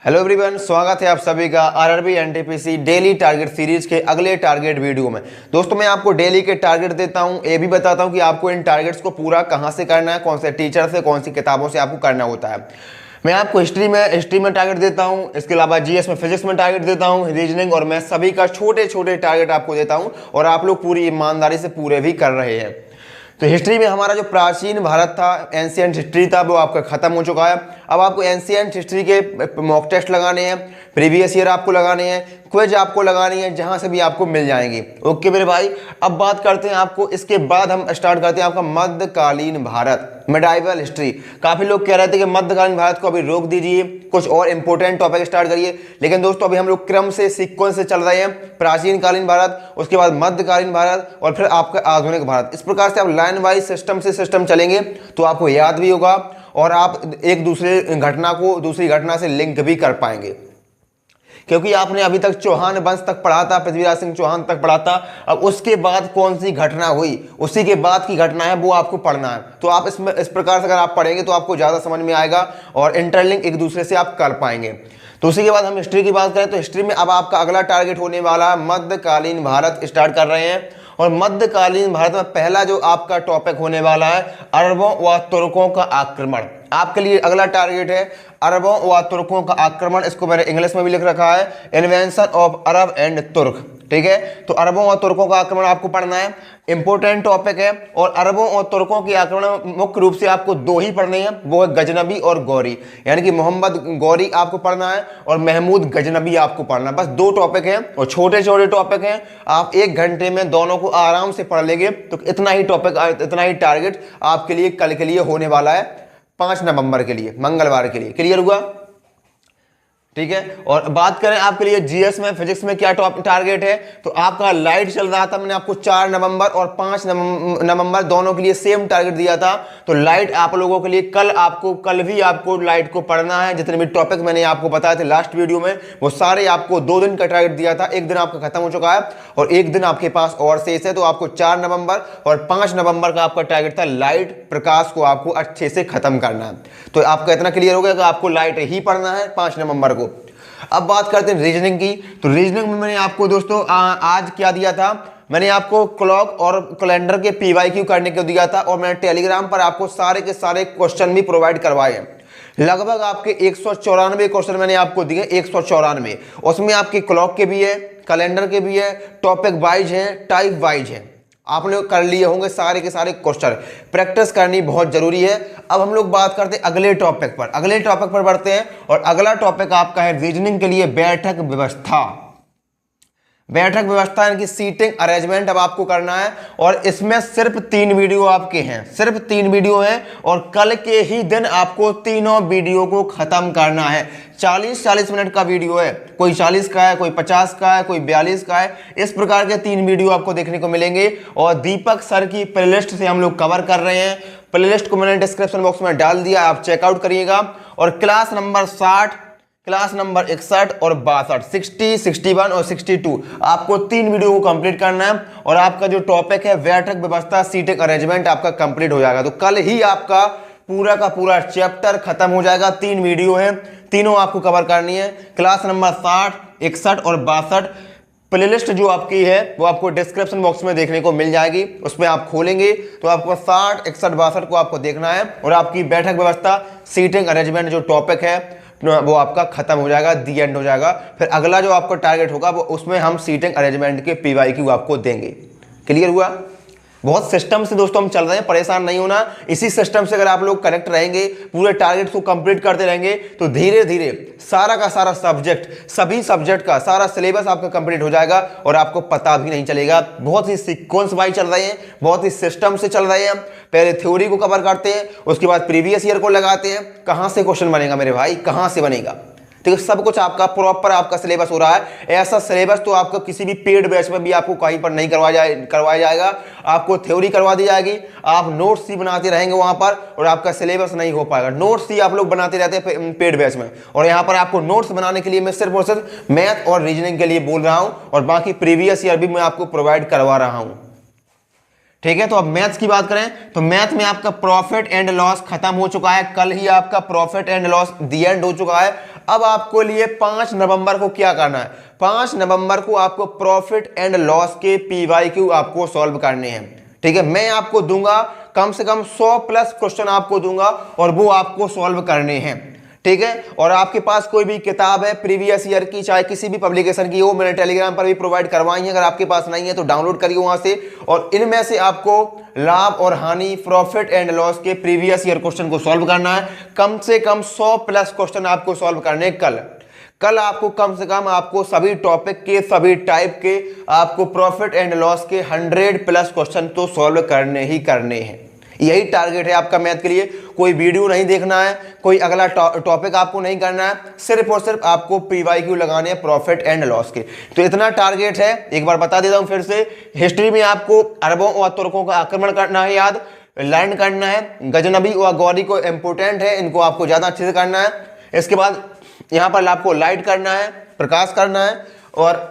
Hello everyone, स्वागत है आप सभी का RRB NTPC daily target series के अगले टारगेट वीडियो में। दोस्तों, मैं आपको डेली के टारगेट देता हूं, ये भी बताता हूं कि आपको इन टारगेट्स को पूरा कहां से करना है, कौन से टीचर से, कौन सी किताबों से आपको करना होता है। मैं आपको हिस्ट्री में टारगेट देता हूं, इसके अलावा जीएस में, फिजिक्स में टारगेट देता हूं, रीजनिंग और मैथ सभी का छोटे छोटे टारगेट आपको देता हूं और आप लोग पूरी ईमानदारी से पूरे भी कर रहे हैं। तो हिस्ट्री में हमारा जो प्राचीन भारत था, एंशियंट हिस्ट्री था, वो आपका खत्म हो चुका है। अब आपको एंशियंट हिस्ट्री के मॉक टेस्ट लगाने हैं, प्रीवियस ईयर आपको लगाने हैं, क्विज आपको लगानी है, जहां से भी आपको मिल जाएंगे। ओके मेरे भाई, अब बात करते हैं आपको, इसके बाद हम स्टार्ट करते हैं आपका मध्यकालीन भारत, मिडाइवल हिस्ट्री। काफी लोग कह रहे थे कि मध्यकालीन भारत को अभी रोक दीजिए, कुछ और इंपॉर्टेंट टॉपिक स्टार्ट करिए, लेकिन दोस्तों अभी हम लोग क्रम से, सीक्वेंस से चल रहे हैं। प्राचीन कालीन भारत, उसके बाद मध्यकालीन भारत और फिर आपका आधुनिक भारत। इस प्रकार से आप लाइन वाइज सिस्टम चलेंगे तो आपको याद भी होगा और आप एक दूसरे घटना को दूसरी घटना से लिंक भी कर पाएंगे, क्योंकि आपने अभी तक चौहान वंश तक पढ़ा था, पृथ्वीराज सिंह चौहान तक पढ़ा था। अब उसके बाद कौन सी घटना हुई, उसी के बाद की घटना है, वो आपको पढ़ना है। तो आप इसमें इस प्रकार से अगर आप पढ़ेंगे तो आपको ज्यादा समझ में आएगा और इंटरलिंक एक दूसरे से आप कर पाएंगे। तो उसी के बाद हम हिस्ट्री की बात करें तो हिस्ट्री में अब आपका अगला टारगेट होने वाला है मध्यकालीन भारत। स्टार्ट कर रहे हैं और मध्यकालीन भारत में पहला जो आपका टॉपिक होने वाला है अरबों व तुर्कों का आक्रमण। आपके लिए अगला टारगेट है अरबों व तुर्कों का आक्रमण। इसको मैंने इंग्लिश में भी लिख रखा है, इन्वेंशन ऑफ अरब एंड तुर्क। ठीक है, तो अरबों और तुर्कों का आक्रमण आपको पढ़ना है, इंपोर्टेंट टॉपिक है। और अरबों और तुर्कों के आक्रमण मुख्य रूप से आपको दो ही पढ़ने हैं, वो है गजनबी और गौरी, यानी कि मोहम्मद गौरी आपको पढ़ना है और महमूद गजनबी आपको पढ़ना है। बस दो टॉपिक हैं और छोटे छोटे टॉपिक हैं, आप 1 घंटे में दोनों को आराम से पढ़ लेंगे। तो इतना ही टॉपिक, इतना ही टारगेट आपके लिए कल के लिए होने वाला है, 5 नवंबर के लिए, मंगलवार के लिए। क्लियर हुआ? ठीक है, और बात करें आपके लिए जीएस में, फिजिक्स में क्या टारगेट है, तो आपका लाइट चल रहा था, मैंने आपको 4 नवंबर और 5 नवंबर दोनों के लिए सेम टारगेट दिया था। तो लाइट आप लोगों के लिए कल भी आपको लाइट को पढ़ना है। जितने भी टॉपिक मैंने आपको बताए थे लास्ट वीडियो में, वो सारे आपको 2 दिन का टारगेट दिया था। 1 दिन आपका खत्म हो चुका है और 1 दिन आपके पास और शेष है। तो आपको 4 नवंबर और 5 नवंबर का आपका टारगेट था लाइट प्रकाश को आपको अच्छे से खत्म करना है। तो आपका इतना क्लियर हो गया कि आपको लाइट ही पढ़ना है 5 नवंबर को। अब बात करते हैं रीजनिंग की। तो रीजनिंग में मैंने आपको दोस्तों आज क्या दिया था, मैंने आपको क्लॉक और कैलेंडर के पीवाईक्यू करने को दिया था और मैंने टेलीग्राम पर आपको सारे के सारे क्वेश्चन भी प्रोवाइड करवाए हैं। लगभग आपके 194 क्वेश्चन मैंने आपको दिए, 194। उसमें आपके क्लॉक के भी है, कैलेंडर के भी है, टॉपिक वाइज है, टाइप वाइज है। आप लोग कर लिए होंगे सारे के सारे क्वेश्चन, प्रैक्टिस करनी बहुत जरूरी है। अब हम लोग बात करते हैं अगले टॉपिक पर बढ़ते हैं और अगला टॉपिक आपका है रीजनिंग के लिए बैठक व्यवस्था। बैठक व्यवस्था यानी कि सीटिंग अरेंजमेंट अब आपको करना है और इसमें सिर्फ 3 वीडियो आपके हैं, सिर्फ 3 वीडियो हैं और कल के ही दिन आपको तीनों वीडियो को खत्म करना है। 40-40 मिनट का वीडियो है, कोई 40 का है, कोई 50 का है, कोई 42 का है। इस प्रकार के 3 वीडियो आपको देखने को मिलेंगे और दीपक सर की प्लेलिस्ट से हम लोग कवर कर रहे हैं। प्लेलिस्ट को मैंने डिस्क्रिप्शन बॉक्स में डाल दिया, आप चेकआउट करिएगा। और क्लास नंबर 60, क्लास नंबर 61 और 62, 60, 61 और 62 आपको 3 वीडियो को कंप्लीट करना है और आपका जो टॉपिक है बैठक व्यवस्था सीटिंग अरेंजमेंट आपका कंप्लीट हो जाएगा। तो कल ही आपका पूरा का पूरा चैप्टर खत्म हो जाएगा। 3 वीडियो है, तीनों आपको कवर करनी है। क्लास नंबर 60, 61 और 62 प्लेलिस्ट जो आपकी है वो आपको डिस्क्रिप्शन बॉक्स में देखने को मिल जाएगी। उसमें आप खोलेंगे तो आपको 60, 61, 62 को आपको देखना है और आपकी बैठक व्यवस्था सीटिंग अरेंजमेंट जो टॉपिक है वो आपका खत्म हो जाएगा, दी एंड हो जाएगा। फिर अगला जो आपका टारगेट होगा वो उसमें हम सीटिंग अरेंजमेंट के पीवाईक्यू आपको देंगे। क्लियर हुआ? बहुत सिस्टम से दोस्तों हम चल रहे हैं, परेशान नहीं होना। इसी सिस्टम से अगर आप लोग कनेक्ट रहेंगे, पूरे टारगेट को कंप्लीट करते रहेंगे तो धीरे धीरे सारा का सारा सब्जेक्ट, सभी सब्जेक्ट का सारा सिलेबस आपका कंप्लीट हो जाएगा और आपको पता भी नहीं चलेगा। बहुत ही सीक्वेंस वाइज चल रहे हैं, बहुत ही सिस्टम से चल रहे हैं। पहले थ्योरी को कवर करते हैं, उसके बाद प्रीवियस ईयर को लगाते हैं। कहां से क्वेश्चन बनेगा मेरे भाई, कहां से बनेगा? ठीक है, सब कुछ आपका प्रॉपर आपका सिलेबस हो रहा है। ऐसा सिलेबस तो आपको किसी भी पेड बैच में भी आपको कहीं पर नहीं करवाया जाएगा। आपको थ्योरी करवा दी जाएगी, आप नोट्स ही बनाते रहेंगे वहां पर और आपका सिलेबस नहीं हो पाएगा। नोट्स ही आप लोग बनाते रहते हैं पेड बैच में और यहाँ पर आपको नोट्स बनाने के लिए मैं सिर्फ और सिर्फ मैथ और रीजनिंग के लिए बोल रहा हूँ और बाकी प्रीवियस ईयर भी मैं आपको प्रोवाइड करवा रहा हूँ। ठीक है। तो अब मैथ्स की बात करें तो मैथ में आपका प्रॉफिट एंड लॉस खत्म हो चुका है, कल ही आपका profit and loss the and हो चुका है। अब आपको लिए 5 नवंबर को क्या करना है, 5 नवंबर को आपको प्रॉफिट एंड लॉस के PYQ आपको सॉल्व करने हैं। ठीक है, मैं आपको दूंगा कम से कम 100 प्लस क्वेश्चन आपको दूंगा और वो आपको सॉल्व करने हैं। ठीक है, और आपके पास कोई भी किताब है प्रीवियस ईयर की, चाहे किसी भी पब्लिकेशन की हो, मैंने टेलीग्राम पर भी प्रोवाइड करवाई है। अगर आपके पास नहीं है तो डाउनलोड करिए वहां से, और इनमें से आपको लाभ और हानि, प्रॉफिट एंड लॉस के प्रीवियस ईयर क्वेश्चन को सॉल्व करना है। कम से कम 100 प्लस क्वेश्चन आपको सॉल्व करने कल आपको कम से कम आपको सभी टॉपिक के, सभी टाइप के आपको प्रॉफिट एंड लॉस के 100 प्लस क्वेश्चन तो सॉल्व करने ही करने हैं। यही टारगेट है आपका मैथ के लिए। कोई वीडियो नहीं देखना है, कोई अगला टॉपिक आपको नहीं करना है, सिर्फ और सिर्फ आपको PYQ लगाने हैं प्रॉफिट एंड लॉस के। तो इतना टारगेट है। एक बार बता देता हूं फिर से, हिस्ट्री में आपको अरबों और तुर्कों का आक्रमण करना है, याद लर्न करना है। गजनबी और गौरी को इंपोर्टेंट है, इनको आपको ज्यादा अच्छे से करना है। इसके बाद यहां पर आपको लाइट करना है, प्रकाश करना है, और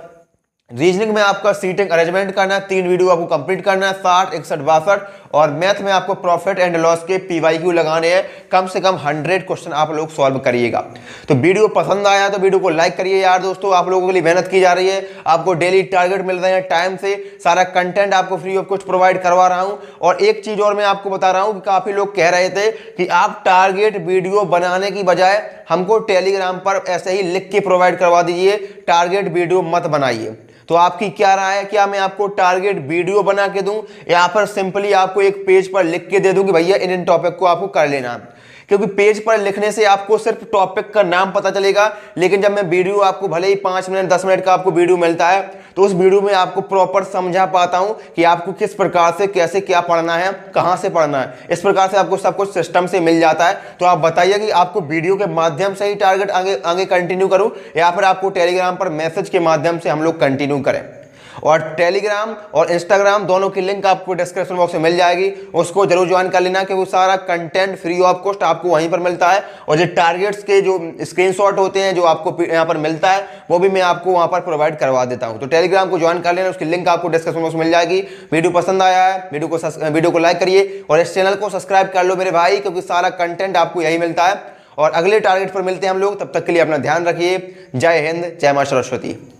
रीजनिंग में आपका सीटिंग अरेंजमेंट करना है। 3 वीडियो आपको कंप्लीट करना है, 60, 61, 62, और मैथ में आपको प्रॉफिट एंड लॉस के PYQ लगाने हैं। कम से कम 100 क्वेश्चन आप लोग सॉल्व करिएगा। तो वीडियो पसंद आया तो वीडियो को लाइक करिए यार दोस्तों, आप लोगों के लिए मेहनत की जा रही है, आपको डेली टारगेट मिल रहे हैं टाइम से, सारा कंटेंट आपको फ्री ऑफ कॉस्ट प्रोवाइड करवा रहा हूं। और एक चीज और मैं आपको बता रहा हूं कि काफी लोग कह रहे थे कि आप टारगेट वीडियो बनाने की बजाय हमको टेलीग्राम पर ऐसे ही लिख के प्रोवाइड करवा दीजिए, टारगेट वीडियो मत बनाइए। तो आपकी क्या राय है, क्या मैं आपको टारगेट वीडियो बना के दूं, या फिर सिंपली आपको एक पेज पर लिख के दे दूं कि भैया इन टॉपिक को आपको कर लेना? क्योंकि पेज पर लिखने से आपको सिर्फ टॉपिक का नाम पता चलेगा, लेकिन जब मैं वीडियो आपको भले ही 5 मिनट 10 मिनट का आपको वीडियो मिलता है, तो उस वीडियो में आपको प्रॉपर समझा पाता हूं कि आपको किस प्रकार से कैसे क्या पढ़ना है, कहां से पढ़ना है। इस प्रकार से आपको सब कुछ सिस्टम से मिल जाता है। तो आप बताइए कि आपको वीडियो के माध्यम से ही टारगेट आगे कंटिन्यू करूं, या फिर आपको टेलीग्राम पर मैसेज के माध्यम से हम लोग कंटिन्यू करें। और टेलीग्राम और इंस्टाग्राम दोनों की लिंक आपको डिस्क्रिप्शन बॉक्स में मिल जाएगी, उसको जरूर ज्वाइन कर लेना, कि वो सारा कंटेंट फ्री ऑफ कॉस्ट आपको वहीं पर मिलता है। और जो टारगेट्स के जो स्क्रीनशॉट होते हैं जो आपको यहाँ पर मिलता है, वो भी मैं आपको वहाँ पर प्रोवाइड करवा देता हूँ। तो टेलीग्राम को ज्वाइन कर लेना, उसकी लिंक आपको डिस्क्रिप्शन बॉक्स में मिल जाएगी। वीडियो पसंद आया है वीडियो को लाइक करिए, और इस चैनल को सब्सक्राइब कर लो मेरे भाई, क्योंकि सारा कंटेंट आपको यही मिलता है। और अगले टारगेट पर मिलते हैं हम लोग, तब तक के लिए अपना ध्यान रखिए। जय हिंद, जय मां सरस्वती।